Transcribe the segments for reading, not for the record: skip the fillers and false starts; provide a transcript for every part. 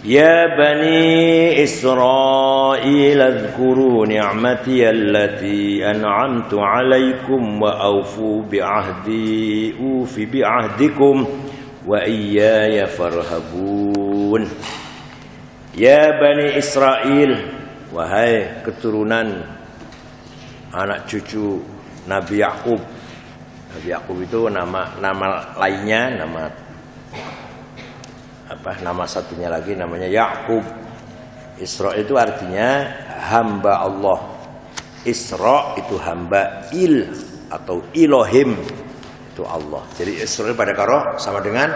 Ya Bani Israil adhkuru ni'mati allati an'amtu alaikum wa awfu bi'ahdi ufi bi'ahdikum wa iyaya farhabun. Ya Bani Israil, wahai keturunan anak cucu Nabi Yakub. Nabi Yakub itu nama lainnya, nama satunya lagi namanya Yakub. Isra itu artinya hamba Allah. Isra itu hamba, il atau Elohim itu Allah. Jadi Isra pada karo sama dengan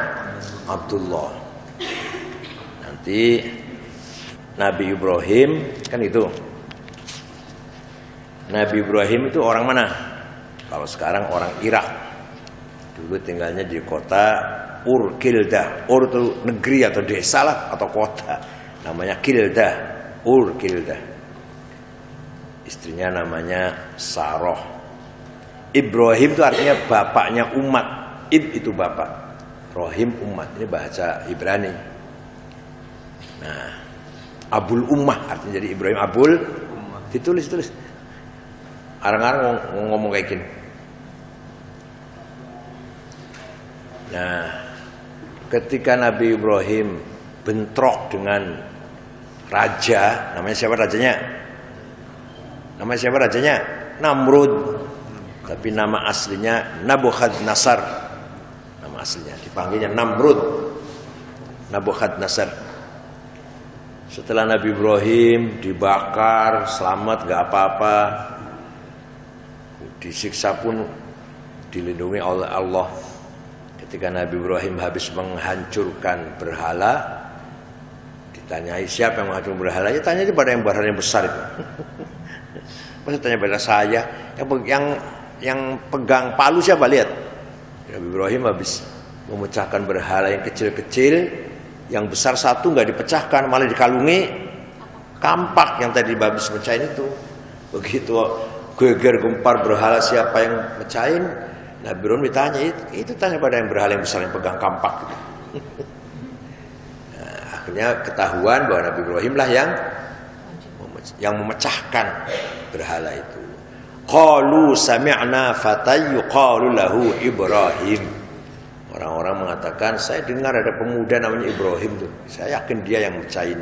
Abdullah. Nanti Nabi Ibrahim kan itu. Nabi Ibrahim itu orang mana? Kalau sekarang orang Irak. Dulu tinggalnya di kota Ur-Kildah. Ur itu negeri atau desa lah, atau kota. Namanya Kildah. Ur-Kildah. Istrinya namanya Saroh. Ibrahim itu artinya bapaknya umat. Ib itu bapak, Rohim umat. Ini bahasa Ibrani. Nah, Abul Ummah artinya, jadi Ibrahim Abul Ummah. Ditulis. Arang-arang ngomong kayak gini. Nah, ketika Nabi Ibrahim bentrok dengan raja, namanya siapa rajanya? Namrud. Tapi nama aslinya Nabukhadnasar. Nama aslinya dipanggilnya Namrud. Nabukhadnasar. Setelah Nabi Ibrahim dibakar, selamat gak apa-apa. Disiksa pun dilindungi oleh Allah. Ketika Nabi Ibrahim habis menghancurkan berhala, ditanyai siapa yang menghancurkan berhala, ya tanya pada yang berhala yang besar itu. Masa tanya pada saya, yang pegang palu siapa, lihat. Nabi Ibrahim habis memecahkan berhala yang kecil-kecil, yang besar satu nggak dipecahkan, malah dikalungi kampak yang tadi habis mecahin itu. Begitu geger gempar berhala siapa yang mecahin, Nabi Ibrahim ditanya, itu tanya pada yang berhala yang besar yang pegang kampak gitu. Nah, akhirnya ketahuan bahwa Nabi Ibrahim lah yang memecahkan berhala itu. Qalu sami'na fatay yuqalu lahu Ibrahim. Orang-orang mengatakan, saya dengar ada pemuda namanya Ibrahim tuh. Saya yakin dia yang mecahin,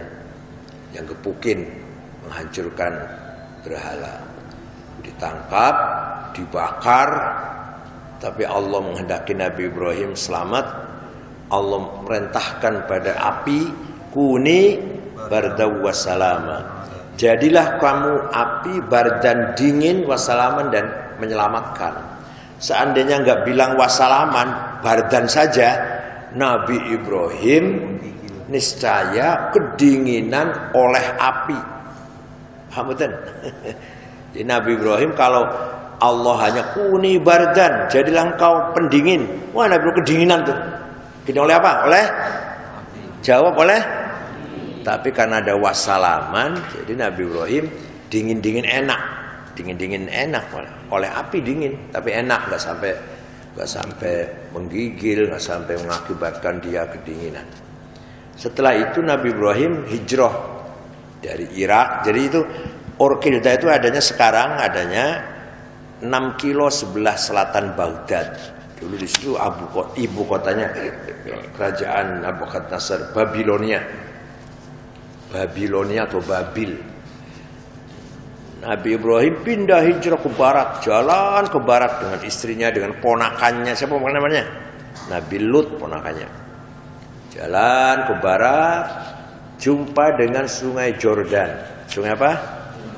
yang gepukin, menghancurkan berhala. Ditangkap, dibakar. Tapi Allah menghendaki Nabi Ibrahim selamat. Allah merintahkan pada api, kuni bardaw wassalama. Jadilah kamu api bardan dingin wassalaman dan menyelamatkan. Seandainya enggak bilang wassalaman, bardan saja, Nabi Ibrahim niscaya kedinginan oleh api. Paham betul? Jadi Nabi Ibrahim kalau Allah hanya kuni bardan, jadilah engkau pendingin. Wah, Nabi Ibrahim kedinginan tuh. Kedinginan oleh apa? Oleh api. Jawab oleh api. Tapi karena ada wassalaman, jadi Nabi Ibrahim dingin-dingin enak. Dingin-dingin enak oleh api dingin, tapi enak, enggak sampai menggigil, enggak sampai mengakibatkan dia kedinginan. Setelah itu Nabi Ibrahim hijrah dari Irak. Jadi itu Ur-Kildah itu sekarang adanya 6 kilo sebelah selatan Baghdad. Dulu di situ ibu kotanya kerajaan Nabukhadnasar, Babilonia atau Babil. Nabi Ibrahim pindah hijrah ke barat, jalan ke barat dengan istrinya, dengan ponakannya. Siapa namanya? Nabi Lut ponakannya. Jalan ke barat, jumpa dengan Sungai Jordan. Sungai apa?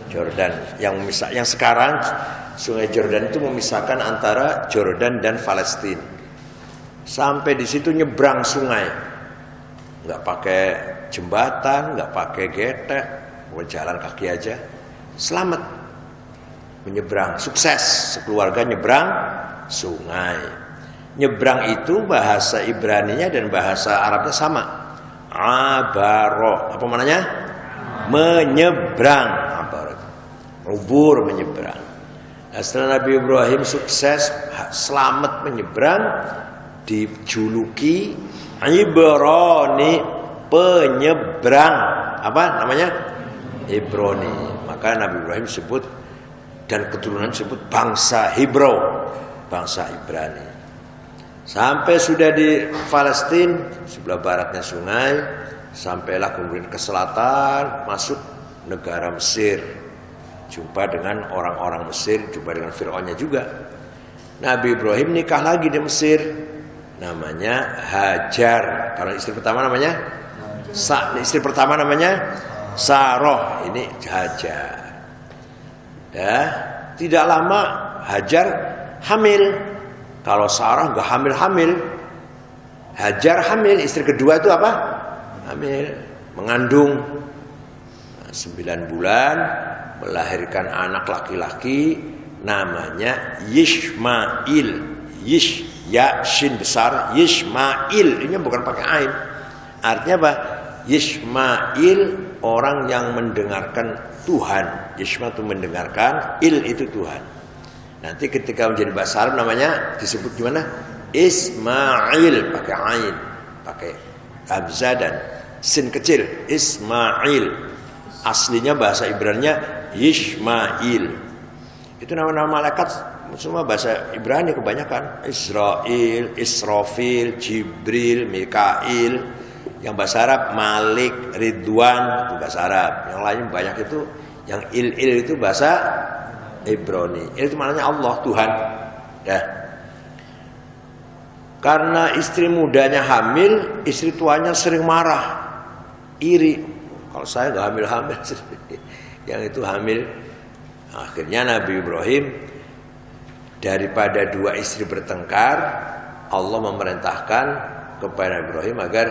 Jordan. Yang sekarang Sungai Jordan itu memisahkan antara Jordan dan Palestina. Sampai di situ nyebrang sungai, nggak pakai jembatan, nggak pakai getek, jalan kaki aja. Selamat menyeberang, sukses sekeluarga nyebrang sungai. Nyebrang itu bahasa Ibraninya dan bahasa Arabnya sama. Abaro, apa maknanya? Menyeberang. Ubur, menyeberang. Nah, setelah Nabi Ibrahim sukses selamat menyeberang, dijuluki Ibrani, penyeberang. nyebrang apa namanya? Ibrani. Maka Nabi Ibrahim sebut dan keturunan sebut bangsa Hebrew, bangsa Ibrani. Sampai sudah di Palestina, sebelah baratnya sungai, sampailah kemudian ke selatan, masuk negara Mesir. Jumpa dengan orang-orang Mesir, jumpa dengan Fir'aunnya juga. Nabi Ibrahim nikah lagi di Mesir, namanya Hajar. Kalau istri pertama namanya istri pertama namanya Saroh, ini Hajar. Ya, tidak lama Hajar hamil. Kalau Sarah nggak hamil, Hajar hamil. Istri kedua itu apa? Hamil, mengandung 9 bulan, melahirkan anak laki-laki namanya Yishmail. Ya shin besar, Yishmail. Ini bukan pakai ain. Artinya apa? Yishmail, orang yang mendengarkan Tuhan. Yishma itu mendengarkan, il itu Tuhan. Nanti ketika menjadi bahasa Arab namanya disebut gimana? Ismail, pakai ain, pakai hamzah dan sin kecil. Ismail. Aslinya bahasa Ibraninya Yishmail. Itu nama-nama malaikat semua bahasa Ibrani kebanyakan. Israel, Israfil, Jibril, Mikail. Yang bahasa Arab Malik, Ridwan, itu bahasa Arab. Yang lain banyak itu, yang il itu bahasa Ibrani. Itu maknanya Allah, Tuhan. Ya. Karena istri mudanya hamil, istri tuanya sering marah, iri. Kalau saya nggak hamil-hamil, yang itu hamil. Akhirnya Nabi Ibrahim, daripada dua istri bertengkar, Allah memerintahkan kepada Ibrahim agar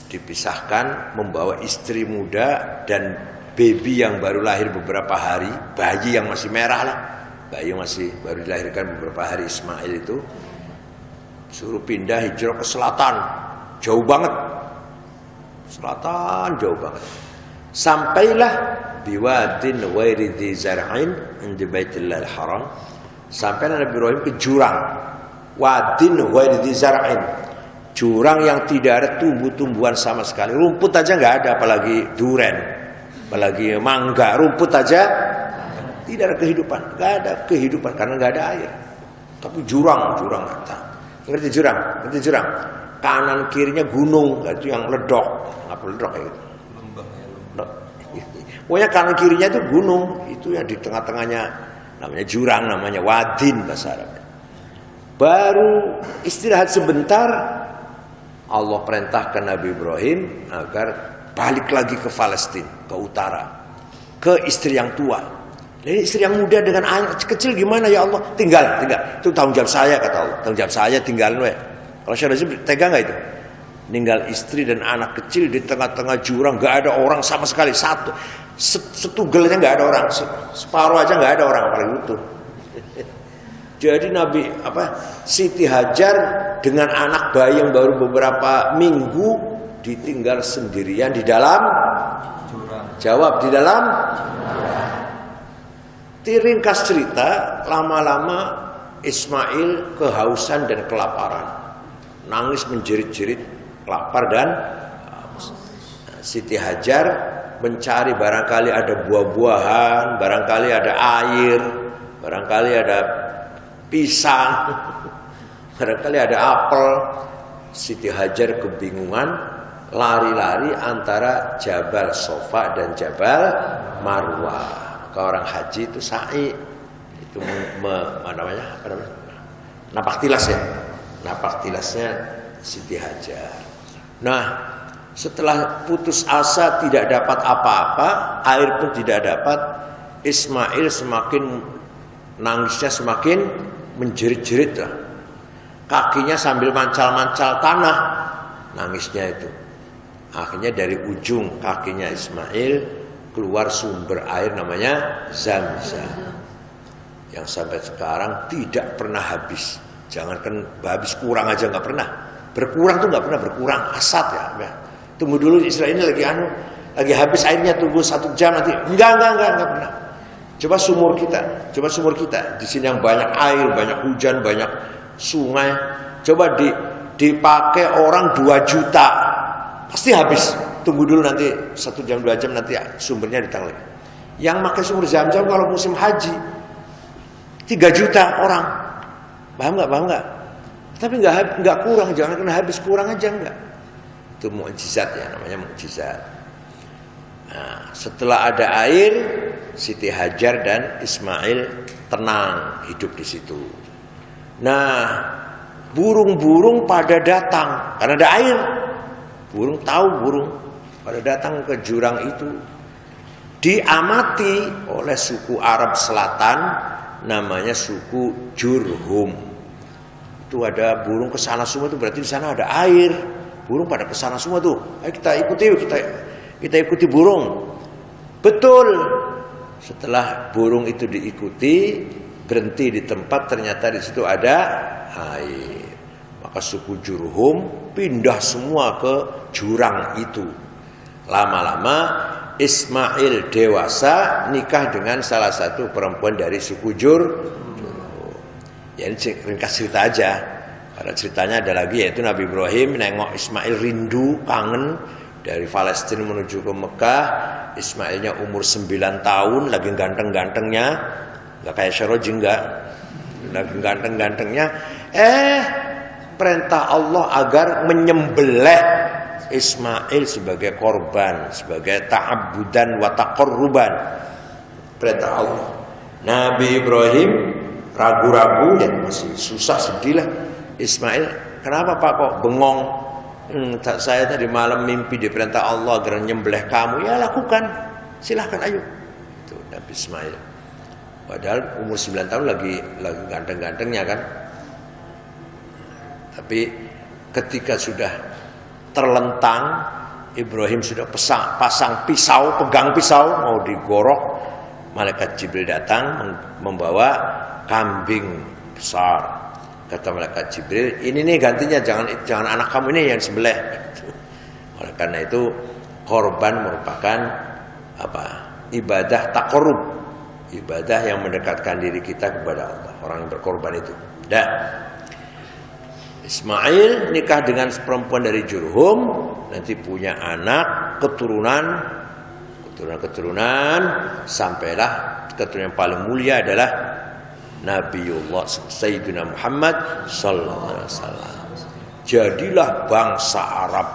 dipisahkan, membawa istri muda dan baby yang baru lahir beberapa hari, bayi yang masih merah lah, bayi yang masih baru dilahirkan beberapa hari, Ismail itu, suruh pindah hijrah ke selatan, jauh banget, selatan jauh banget. Sampailah biwadin ghairi dzi zar'in inda Baitillahil Haram. Sampailah Nabi Ibrahim ke jurang, wadin ghairi dzi zar'in, jurang yang tidak ada tumbuh-tumbuhan sama sekali, rumput aja nggak ada, apalagi duren, apalagi mangga, rumput aja tidak ada kehidupan, nggak ada kehidupan karena nggak ada air. Tapi jurang rata. Ngerti jurang? Kanan kirinya gunung, itu yang ledok, apa ledok kayak gitu. Pokoknya kanan kirinya itu gunung, itu yang di tengah-tengahnya namanya jurang, namanya wadin bahasa Arab. Baru istirahat sebentar, Allah perintahkan Nabi Ibrahim agar balik lagi ke Palestina, ke utara, ke istri yang tua. Jadi istri yang muda dengan anak kecil gimana ya Allah? Tinggal. Itu tanggung jawab saya, kata Allah. Tanggung jawab saya, tinggalin we. Kalau Syekh Razim tega nggak itu? Ninggal istri dan anak kecil di tengah-tengah jurang, nggak ada orang sama sekali, setugelnya nggak ada orang, separuh aja nggak ada orang, paling utuh. Jadi Siti Hajar dengan anak bayi yang baru beberapa minggu ditinggal sendirian di dalam jurang. Jawab, di dalam jurang. Ringkas cerita, lama-lama Ismail kehausan dan kelaparan, nangis menjerit-jerit, lapar dan Siti Hajar mencari, barangkali ada buah-buahan, barangkali ada air, barangkali ada pisang, barangkali ada apel. Siti Hajar kebingungan, lari-lari antara Jabal Sofa dan Jabal Marwah. Kalau orang haji itu sa'i, itu napak tilas ya, napak tilasnya Siti Hajar. Nah, setelah putus asa tidak dapat apa-apa, air pun tidak dapat, Ismail semakin nangisnya semakin menjerit-jerit lah. Kakinya sambil mancal-mancal tanah, nangisnya itu. Akhirnya dari ujung kakinya Ismail keluar sumber air namanya Zamzam, yang sampai sekarang tidak pernah habis. Jangankan habis, kurang aja nggak pernah. Berkurang tuh nggak pernah berkurang, asat ya. Tunggu dulu, Israel ini lagi habis airnya, tunggu 1 jam nanti. Enggak pernah. Coba sumur kita di sini yang banyak air, banyak hujan, banyak sungai. Coba dipakai orang 2 juta pasti habis. Tunggu dulu nanti 1 jam 2 jam nanti sumbernya ditang lagi. Yang pakai sumber Zam-Zam kalau musim haji 3 juta orang. Paham nggak? Tapi nggak kurang, jangan kena habis, kurang aja enggak. Itu mukjizat ya, namanya mukjizat. Nah, setelah ada air, Siti Hajar dan Ismail tenang hidup di situ. Nah, burung-burung pada datang karena ada air. Burung pada datang ke jurang itu. Diamati oleh suku Arab Selatan namanya suku Jurhum. Itu ada burung ke sana semua, itu berarti di sana ada air. Burung pada ke sana semua tuh. Ayo kita ikuti burung. Betul. Setelah burung itu diikuti, berhenti di tempat, ternyata di situ ada air. Maka suku Jurhum pindah semua ke jurang itu. Lama-lama Ismail dewasa nikah dengan salah satu perempuan dari suku Jurhum. Ya ini ringkas cerita aja. Karena ceritanya ada lagi, yaitu Nabi Ibrahim nengok Ismail, rindu, kangen dari Palestina menuju ke Mekah. Ismailnya umur 9 tahun, lagi ganteng-gantengnya, nggak kayak Syaroj, enggak, lagi ganteng-gantengnya. Perintah Allah agar menyembelih Ismail sebagai korban, sebagai ta'abudan wa taqarruban. Perintah Allah. Nabi Ibrahim ragu-ragu, ya masih susah, sedih lah. Ismail, kenapa Pak kok bengong? Saya tadi malam mimpi diperintah Allah agar menyembelih kamu. Ya lakukan, silahkan, ayo. Itu Nabi Ismail. Padahal umur 9 tahun lagi ganteng-gantengnya kan. Tapi ketika sudah terlentang, Ibrahim sudah pasang pisau, pegang pisau mau digorok, malaikat Jibril datang membawa kambing besar. Kata malaikat Jibril, ini nih gantinya, jangan anak kamu ini yang sembelih. Oleh karena itu korban merupakan ibadah taqarrub, ibadah yang mendekatkan diri kita kepada Allah. Orang yang berkorban itu. Ismail nikah dengan perempuan dari Jurhum, nanti punya anak, keturunan, sampailah keturunan yang paling mulia adalah Nabiullah Sayyidina Muhammad sallallahu alaihi wasallam. Jadilah bangsa Arab.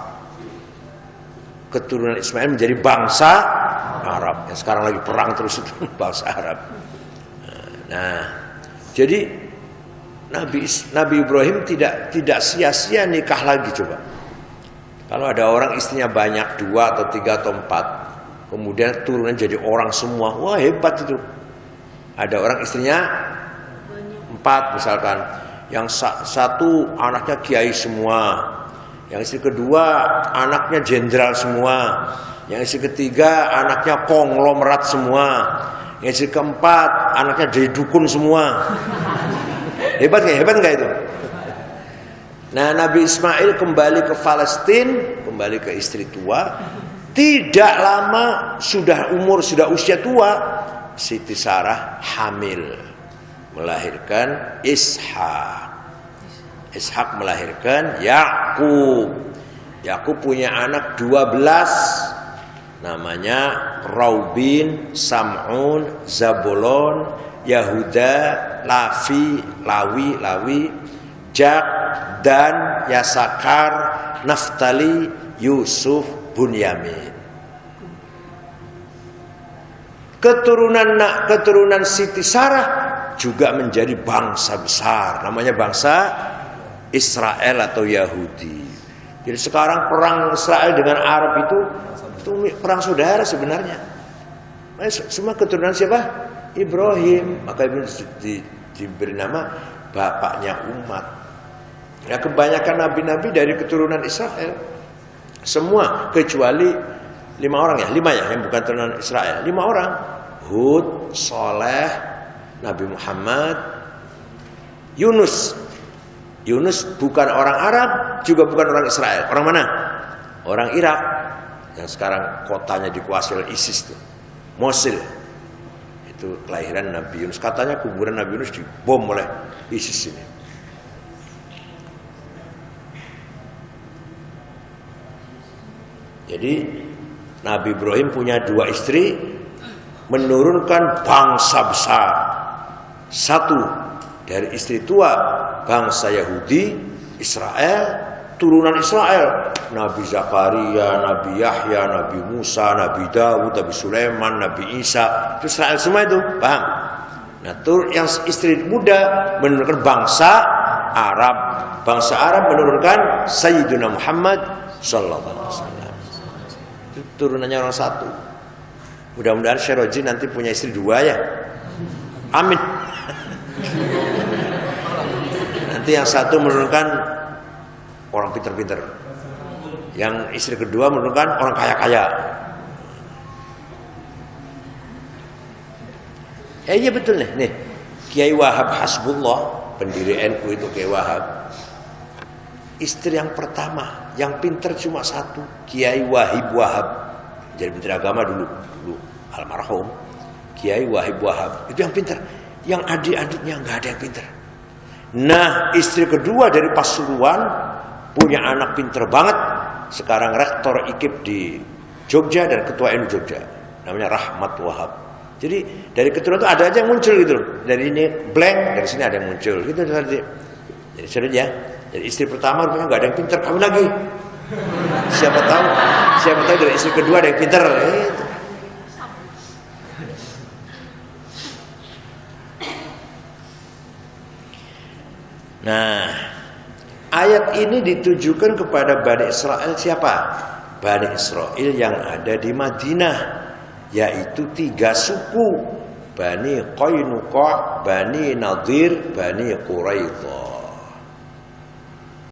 Keturunan Ismail menjadi bangsa Arab. Yang sekarang lagi perang terus itu bangsa Arab. Nah, jadi Nabi Ibrahim tidak sia-sia nikah lagi, coba. Kalau ada orang istrinya banyak, 2 atau 3 atau 4, kemudian turunan jadi orang semua, wah hebat itu. Ada orang istrinya 4 misalkan, yang satu anaknya kiai semua, yang istri kedua anaknya jenderal semua, yang istri ketiga anaknya konglomerat semua, yang istri keempat anaknya jadi dukun semua. Hebat nggak itu? Nah, Nabi Ismail kembali ke Palestina, kembali ke istri tua. Tidak lama sudah usia tua, Siti Sarah hamil, melahirkan Ishak. Ishak melahirkan Yakub. Yakub punya anak 12, namanya Raubin, Sam'un, Zabulon, Yahuda, Lawi, Jak, Dan, Yasakar, Naftali, Yusuf, Bunyamin. Keturunan Siti Sarah juga menjadi bangsa besar, namanya bangsa Israel atau Yahudi. Jadi sekarang perang Israel dengan Arab itu perang saudara sebenarnya. Semua keturunan siapa? Ibrahim. Maka Ibrahim diberi nama bapaknya umat. Ya, kebanyakan nabi-nabi dari keturunan Israel. Semua kecuali 5 orang ya, 5 ya yang bukan keturunan Israel. 5 orang. Hud, Saleh, Nabi Muhammad, Yunus. Yunus bukan orang Arab, juga bukan orang Israel. Orang mana? Orang Irak yang sekarang kotanya dikuasai oleh ISIS tuh. Mosul. Itu kelahiran Nabi Yunus. Katanya kuburan Nabi Yunus dibom oleh ISIS ini. Jadi Nabi Ibrahim punya 2 istri, menurunkan bangsa besar. Satu dari istri tua bangsa Yahudi, Israel, turunan Israel, Nabi Zakaria, Nabi Yahya, Nabi Musa, Nabi Dawud, Nabi Sulaiman, Nabi Isa, itu Israel semua itu, paham? Nah, yang istri muda menurunkan bangsa Arab. Bangsa Arab menurunkan Sayyidina Muhammad sallallahu alaihi wasallam. Itu turunannya orang satu. Mudah-mudahan Syarojin nanti punya istri 2 ya. Amin. Nanti yang satu menurunkan orang pinter-pinter, yang istri kedua menurunkan orang kaya-kaya. Iya betul nih. Kiai Wahab Hasbullah, pendiri NU itu Kiai Wahab. Istri yang pertama, yang pinter cuma 1, Kiai Wahib Wahab. Jadi menteri agama dulu almarhum Kiai Wahib Wahab. Itu yang pinter. Yang adik-adiknya nggak ada yang pinter. Nah, istri kedua dari Pasuruan punya anak pinter banget. Sekarang rektor IKIP di Jogja dan ketua NU Jogja. Namanya Rahmat Wahab. Jadi dari keturunan itu ada aja yang muncul gitu loh. Dari ini blank, dari sini ada yang muncul. Gitu tadi. Jadi sebenarnya dari istri pertama rupanya nggak ada yang pinter, kawin lagi. Siapa tahu dari istri kedua ada yang pinter. Gitu. Nah, ayat ini ditujukan kepada Bani Israel siapa? Bani Israel yang ada di Madinah, yaitu 3 suku, Bani Qainuqa, Bani Nadir, Bani Quraidah.